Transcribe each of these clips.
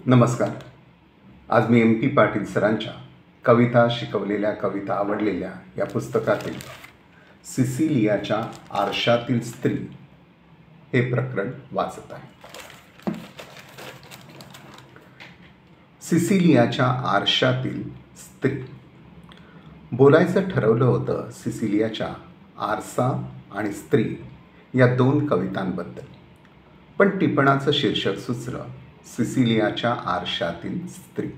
नमस्कार. आज मी MP पाटील सरांच्या कविता शिकवलेल्या कविता आवडलेल्या या पुस्तकातील सिसिलियाच्या आरशातील स्त्री हे प्रकरण वाचत आहे. सिसिलियाच्या आरशातील स्त्री. बोलायचं ठरवलं होतं सिसिलियाच्या आरसा आणि स्त्री या दोन कवितांबद्दल, पण टिपणाचं शीर्षक सुचलं सिसिलियाच्या आरशातील स्त्री.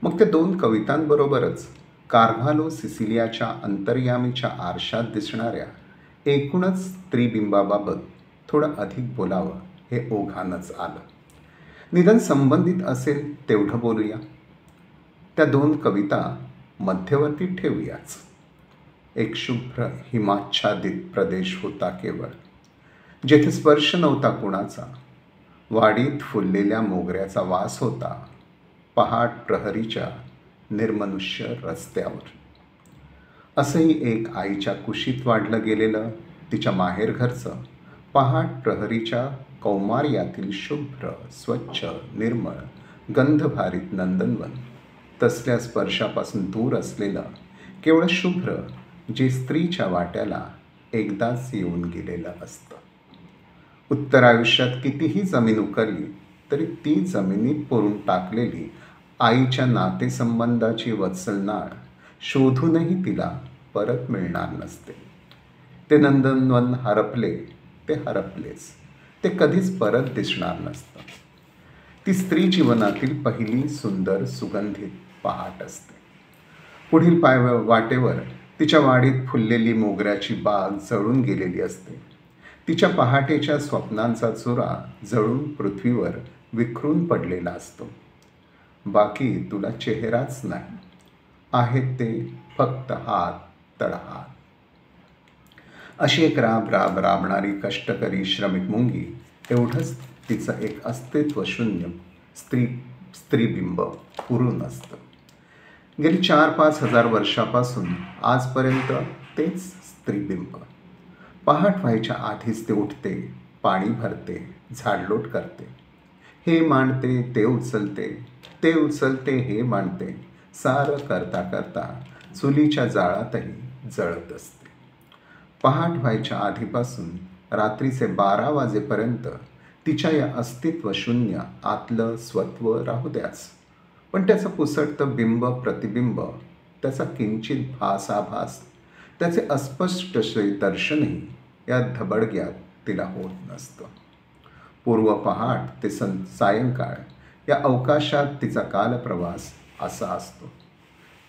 मग त्या दोन कवितांबरोबरच कार्व्हालो सिसिलियाच्या अंतर्यामीच्या आरशात दिसणाऱ्या एकूणच स्त्रीबिंबाबाबत थोडं अधिक बोलावं हे ओघानंच आलं. निदान संबंधित असेल तेवढं बोलूया. त्या दोन कविता मध्यवर्ती ठेवूयाच. एक शुभ्र हिमाच्छादित प्रदेश होता केवळ, जेथे स्पर्श नव्हता कुणाचा. वाडीत फुललेल्या मोगऱ्याचा वास होता पहाट प्रहरीच्या निर्मनुष्य रस्त्यावर. असंही एक आईच्या कुशीत वाढलं गेलेलं तिच्या माहेरघरचं पहाट प्रहरीच्या कौमार्यातील शुभ्र स्वच्छ निर्मळ गंधभारित नंदनवन, तसल्या स्पर्शापासून दूर असलेलं केवळ शुभ्र जे स्त्रीच्या वाट्याला एकदाच येऊन गेलेलं असतं. उत्तर आयुष्यात कितीही जमीन उकरली तरी ती जमिनीत पुरून टाकलेली आईच्या नातेसंबंधाची वत्सल नाळ शोधूनही तिला परत मिळणार नसते. ते नंदनवन हरपले ते हरपलेच, ते कधीच परत दिसणार नसतं. ती स्त्री जीवनातील पहिली सुंदर सुगंधित पहाट असते. पुढील वाटेवर तिच्या वाडीत फुललेली मोगऱ्याची बाग जळून गेलेली असते. तिच्या पहाटेच्या स्वप्नांचा चुरा जळून पृथ्वीवर विखरून पडलेला असतो. बाकी तुला चेहराच नाही, आहेत ते फक्त हात तळहात. अशी एक राबणारी कष्टकरी श्रमिक मुंगी, एवढंच तिचं एक अस्तित्व शून्य स्त्रीबिंब पुरून असतं. गेली 4-5 हजार वर्षापासून आजपर्यंत तेच स्त्रीबिंब. पहाट व्हायच्या आधीच ते उठते, पाणी भरते, झाडलोट करते, हे मांडते ते उचलते, ते उचलते हे मांडते. सारं करता करता चुलीच्या जाळातही जळत असते. पहाट व्हायच्या आधीपासून रात्रीचे 12 वाजेपर्यंत तिच्या या अस्तित्व शून्य आतलं स्वत्व राहू द्याच, पण त्याचं पुसटतं बिंब प्रतिबिंब, त्याचा किंचित भासाभास, त्याचे अस्पष्ट दर्शनही या धबडग्यात तिला होत नसतं. पूर्व पहाट ते सायंकाळ या अवकाशात तिचा कालप्रवास असा असतो.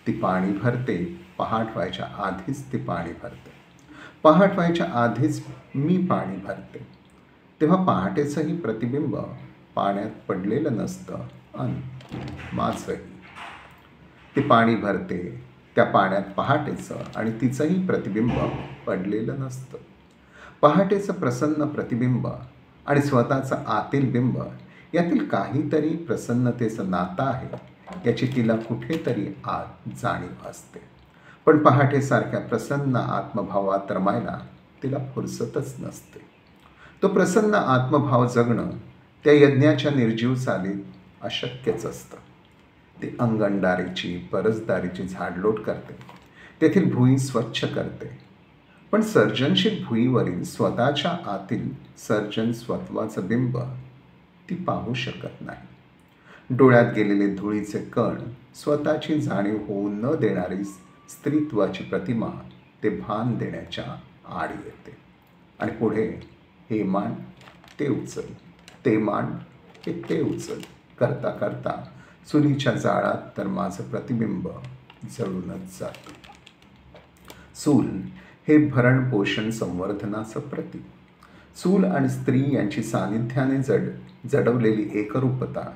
ती पाणी भरते, पहाट व्हायच्या आधीच ती पाणी भरते. पहाट व्हायच्या आधीच मी पाणी भरते. तेव्हा पहाटेचंही प्रतिबिंब पाण्यात पडलेलं नसतं आणि माझंही. ती पाणी भरते, त्या पाण्यात पहाटेचं आणि तिचंही प्रतिबिंब पडलेलं नसतं. पहाटेचं प्रसन्न प्रतिबिंब आणि स्वतःचं आतील बिंब यातील काहीतरी प्रसन्नतेचं नातं आहे याची तिला कुठेतरी आत जाणीव असते. पण पहाटेसारख्या प्रसन्न आत्मभावात रमायला तिला फुरसतच नसते. तो प्रसन्न आत्मभाव जगणं त्या यज्ञाच्या निर्जीव चालीत अशक्यच असतं. ती अंगणदारीची परसदारीची झाडलोट करते, तेथील भुई स्वच्छ करते, पण सर्जनशील भुईवरील स्वतःच्या आतील सर्जन स्वत्वाचं बिंब ती पाहू शकत नाही. डोळ्यात गेलेले धुळीचे कण, स्वतःची जाणीव होऊ न देणारी स्त्रीत्वाची प्रतिमा ते भान देण्याच्या आड येते. आणि पुढे हे मांड ते उचल, ते मांड हे ते उचल करता करता चुलीच्या जाळात तर माझं प्रतिबिंब जळूनच जातं. चूल हे भरण पोषण संवर्धनाचं प्रतीक. चूल आणि स्त्री यांची सानिध्याने जडवलेली एकरूपता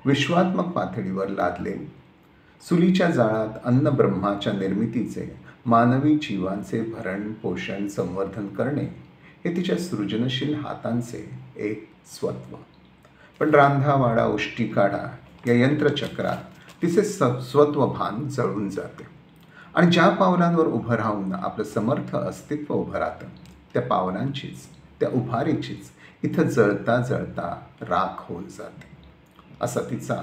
विश्वात्मक पातळीवर लादलेली. चुलीच्या जाळात अन्नब्रह्माच्या निर्मितीचे, मानवी जीवांचे भरण पोषण संवर्धन करणे हे तिच्या सृजनशील हातांचे एक स्वत्व. पण रांधावाडा उष्टी काढा या यंत्रचक्रात तिचे स्वत्वभान जळून जाते. आणि ज्या पावलांवर उभं राहून आपलं समर्थ अस्तित्व उभं राहतं, त्या पावलांचीच, त्या उभारीचीच इथं जळता जळता राख होऊन जाते. असा तिचा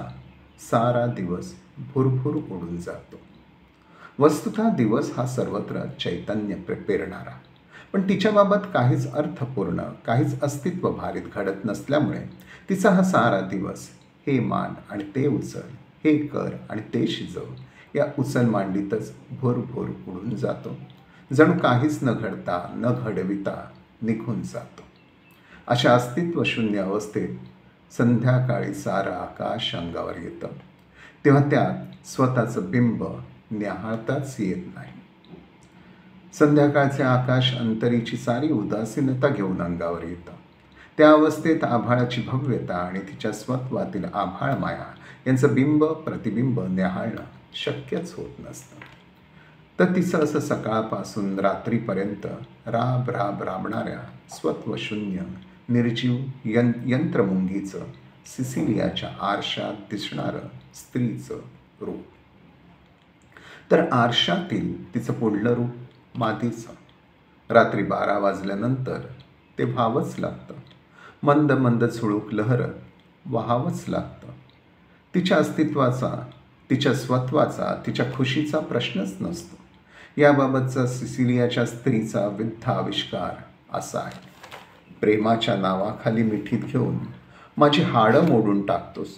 सारा दिवस भुरभुर उडून जातो. वस्तुतः दिवस हा सर्वत्र चैतन्य पेरणारा, पण तिच्याबाबत काहीच अर्थपूर्ण, काहीच अस्तित्वभारित घडत नसल्यामुळे तिचा हा सारा दिवस हे मान आणि ते उचल, हे कर आणि ते शिजव या उचलमांडीतच भुरभुर उडून जातो. जणू काहीच न घडता न घडविता निघून जातो. अशा अस्तित्वशून्य अवस्थेत संध्याकाळी सारं आकाश अंगावर येतं, तेव्हा त्यात स्वतःचं बिंब न्याहाळताच येत नाही. संध्याकाळचे आकाश अंतरीची सारी उदासीनता घेऊन अंगावर येतं. त्या अवस्थेत आभाळाची भव्यता आणि तिच्या स्वत्वातील आभाळ माया यांचं बिंब प्रतिबिंब न्याहाळणं शक्यच होत नसतं. तर तिचं असं सकाळपासून रात्रीपर्यंत राब राब राबणाऱ्या स्वत्वशून्य निर्जीव यंत्रमुंगीचं सिसिलियाच्या आरशात दिसणारं स्त्रीचं रूप. तर आरशातील तिचं पुढलं रूप मादीचं. रात्री 12 वाजल्यानंतर ते व्हावंच लागतं. मंद मंद झुळूक लहरत वाहावंच लागतं. तिच्या अस्तित्वाचा, तिच्या स्वत्वाचा, तिच्या खुशीचा प्रश्नच नसतो. याबाबतचा सिसिलियाच्या स्त्रीचा विद्ध आविष्कार असा आहे. प्रेमाच्या नावाखाली मिठीत घेऊन माझी हाडं मोडून टाकतोस.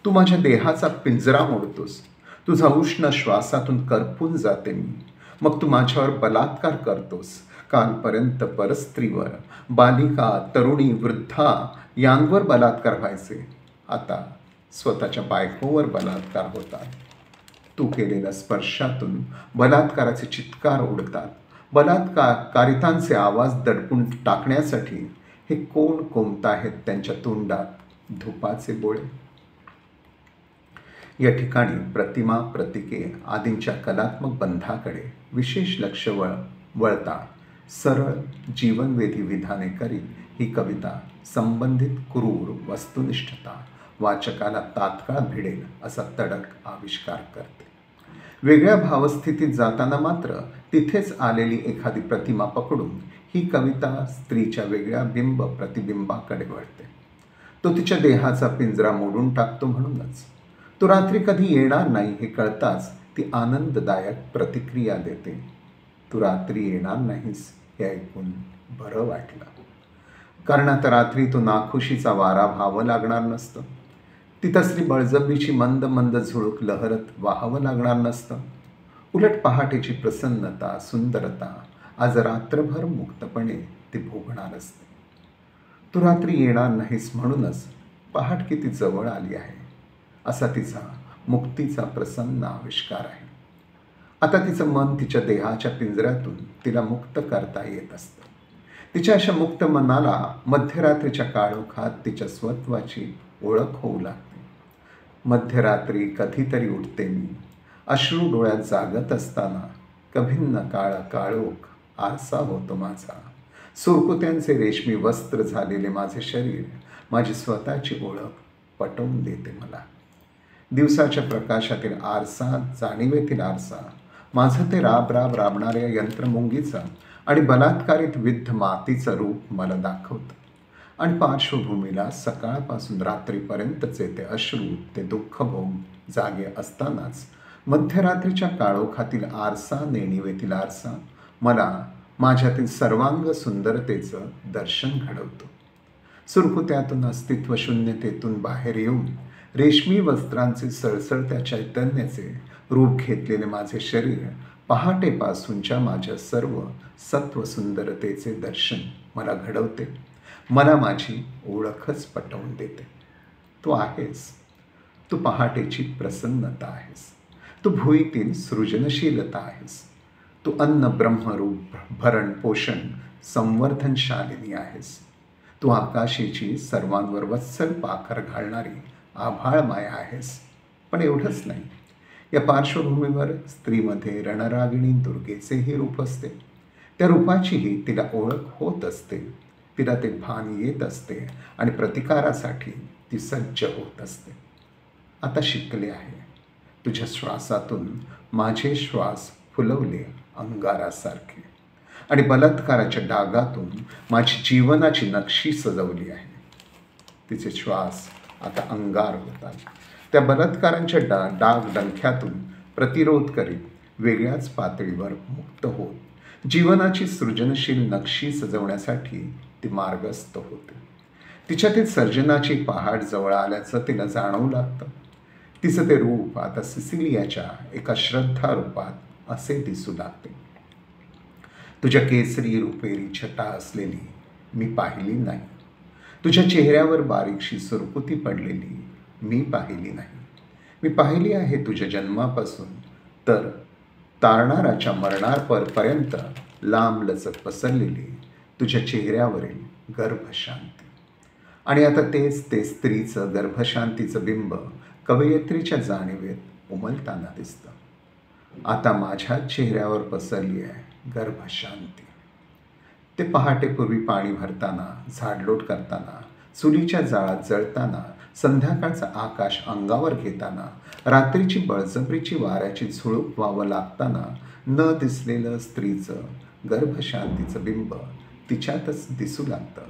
तू माझ्या देहाचा पिंजरा मोडतोस. तुझा उष्ण श्वासातून करपून जाते मी. मग तू माझ्यावर बलात्कार करतोस. कालपर्यंत परस्त्रीवर, बालिका, तरुणी, वृद्धा यांवर बलात्कार व्हायचे. आता स्वतःच्या बायकोवर बलात्कार होतात. तू केलेल्या स्पर्शातून बलात्काराचे चित्कार उडतात. बलात्कारितांचे आवाज दडपून टाकण्यासाठी हे कोण कोंबत आहेत त्यांच्या तोंडात धुपाचे बोळे. या ठिकाणी प्रतिमा, प्रतीके आदींच्या कलात्मक बंधाकडे विशेष लक्ष वळता सरळ जीवनवेधी विधाने करीत ही कविता संबंधित क्रूर वस्तुनिष्ठता वाचकाला तात्काळ भिडेल असा तडक आविष्कार करते. वेगळ्या भावस्थितीत जाताना मात्र तिथेच आलेली एखादी प्रतिमा पकडून ही कविता स्त्रीच्या वेगळ्या बिंब प्रतिबिंबाकडे वळते. तो तिच्या देहाचा पिंजरा मोडून टाकतो. म्हणूनच तो रात्री कधी येणार नाही हे कळताच ती आनंददायक प्रतिक्रिया देते. तू रात्री येणार नाहीस हे ऐकून बरं वाटलं, कारण आता रात्री तो नाखुशीचा वारा व्हावं लागणार नसतं. ती तसली बळजबरीची मंद मंद झुळूक लहरत वाहावं लागणार नसतं. उलट पहाटेची प्रसन्नता, सुंदरता आज रात्रभर मुक्तपणे ती भोगणार असते. तू रात्री येणार नाहीस म्हणूनच पहाट किती जवळ आली आहे असा तिचा मुक्तीचा प्रसन्न आविष्कार आहे. आता तिचं मन तिच्या देहाच्या पिंजऱ्यातून तिला मुक्त करता येत असतं. तिच्या अशा मुक्त मनाला मध्यरात्रीच्या काळोखात तिच्या स्वत्वाची ओळख होऊ लागते. मध्यरात्री कधीतरी उठते मी, अश्रू डोळ्यात जागत असताना. कभिन्न काळा काळोख आरसा होतो माझा. सुरकुत्यांचे रेशमी वस्त्र झालेले माझे शरीर माझी स्वतःची ओळख पटवून देते मला. दिवसाच्या प्रकाशातील आरसा, जाणीवेतील आरसा माझं ते राब राब राबणाऱ्या यंत्रमुंगीचं आणि बलात्कारित विद्ध मातीचं रूप मला दाखवतं. आणि पार्श्वभूमीला सकाळपासून रात्रीपर्यंतचे ते अश्रू, ते दुःखभोग जागे असतानाच मध्यरात्रीच्या काळोखातील आरसा, नेणिवेतील आरसा मला माझ्यातील सर्वांग सुंदरतेचं दर्शन घडवतो. सुरकुत्यातून, अस्तित्वशून्यतेतून बाहेर येऊन रेशमी वस्त्रांचे सळसळत्या चैतन्याचे रूप घेतलेले माझे शरीर पहाटेपासूनच्या माझ्या सर्व सत्वसुंदरतेचे दर्शन मला घडवते. मला माझी ओळखच पटवून देते. तू आहेस. तू पहाटेची प्रसन्नता आहेस. तू भुईतील सृजनशीलता आहेस. तू अन्न ब्रह्मरूप भरण पोषण संवर्धनशालिनी आहेस. तू आकाशीची सर्वांवर वत्सल पाखर घालणारी आभाळ माया आहेस. पण एवढंच नाही, या पार्श्वभूमीवर स्त्रीमध्ये रणरागिणी दुर्गेचेही रूप असते. त्या रूपाचीही तिला ओळख होत असते. तिला ते भान येत असते आणि प्रतिकारासाठी ती सज्ज होत असते. आता शिकले आहे. तुझ्या श्वासातून माझे श्वास फुलवले अंगारासारखे आणि बलात्काराच्या डागातून माझी जीवनाची नक्षी सजवली आहे. तिचे श्वास आता अंगार होतात. त्या बलात्कारांच्या डाग डंख्यातून प्रतिरोध करीत वेगळ्याच पातळीवर मुक्त होत जीवनाची सृजनशील नक्षी सजवण्यासाठी ती मार्गस्थ होते. तिच्यातील सर्जनाची पहाड जवळ आल्याचं तिला जाणवू लागतं. तिचं ते रूप आता सिसिलियाच्या एका श्रद्धा रूपात असे दिसू लागते. तुझ्या केसरी रुपेरी छटा असलेली मी पाहिली नाही. तुझ्या चेहऱ्यावर बारीकशी सुरकुती पडलेली मी पाहिली नाही. मी पाहिली आहे तुझ्या जन्मापासून तर तारणाराच्या मरणापर्यंत लांबलचक पसरलेली तुझ्या चेहऱ्यावरील गर्भशांती. आणि आता तेच ते स्त्रीचं गर्भशांतीचं बिंब कवयित्रीच्या जाणीवेत उमलताना दिसतं. आता माझ्या चेहऱ्यावर पसरली आहे गर्भशांती. ते पहाटेपूर्वी पाणी भरताना, झाडलोट करताना, चुलीच्या जाळात जळताना, संध्याकाळचं आकाश अंगावर घेताना, रात्रीची बळजबरीची वाऱ्याची झुळूक व्हावं लागताना न दिसलेलं स्त्रीचं गर्भशांतीचं बिंब तिच्यातच दिसू लागतं,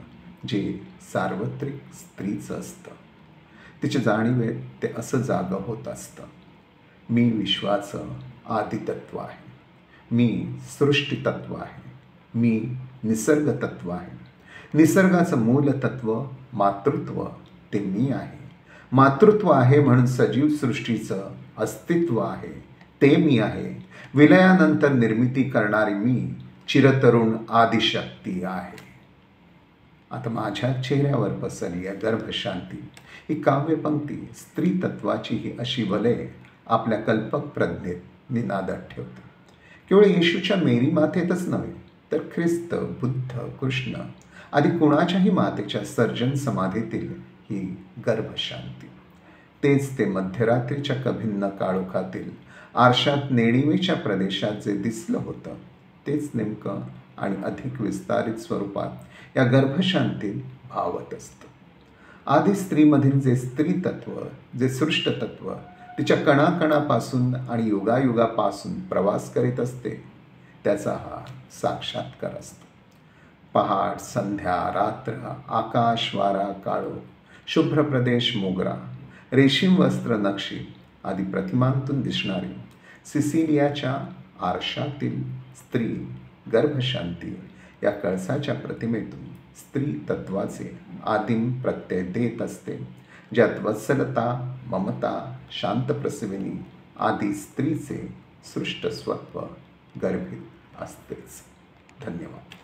जे सार्वत्रिक स्त्रीचं असतं. तिच्या जाणीवेत ते असं जागं होत असतं. मी विश्वाचं आदितत्व आहे. मी सृष्टीतत्व आहे. मी निसर्गतत्व आहे. निसर्गाचं मूलतत्व मातृत्व ते मी आहे. मातृत्व आहे म्हणून सजीव सृष्टीचं अस्तित्व आहे ते मी आहे. विलयानंतर निर्मिती करणारी मी चिरतरुण आदिशक्ती आहे. आता माझ्या चेहऱ्यावर पसरली आहे गर्भशांती ही काव्यपंक्ती स्त्रीतत्वाची ही अशी वलय आपल्या कल्पक प्रज्ञेत निनादत ठेवते. केवळ येशूच्या मेरी मातेतच नव्हे तर ख्रिस्त, बुद्ध, कृष्ण आदी कुणाच्याही मातेच्या सर्जन समाधीतील ही गर्भशांती. तेच ते मध्यरात्रीच्या कभिन्न काळोखातील आरशात नेणिवेच्या प्रदेशात जे दिसलं होतं तेच नेमकं आणि अधिक विस्तारित स्वरूपात या गर्भशांतीत भावत असतं. आधी स्त्रीमधील जे स्त्रीतत्व, जे सृष्टतत्व तिच्या कणाकणापासून आणि युगायुगापासून प्रवास करीत असते त्याचा हा साक्षात्कार असतो. पहाड, संध्या, रात्र, आकाश, वारा, काळोख, शुभ्र प्रदेश, मोगरा, रेशीम वस्त्र, नक्षी आदी प्रतिमांतून दिसणारी सिसिलियाच्या आरशातील स्त्री गर्भशांती या कळसाच्या प्रतिमेतून स्त्री तत्वाचे आदिम प्रत्यय देत असते, ज्यात वत्सलता, ममता, शांत प्रसविनी आदी स्त्रीचे सृष्ट स्वत्व गर्भित असतेच. धन्यवाद.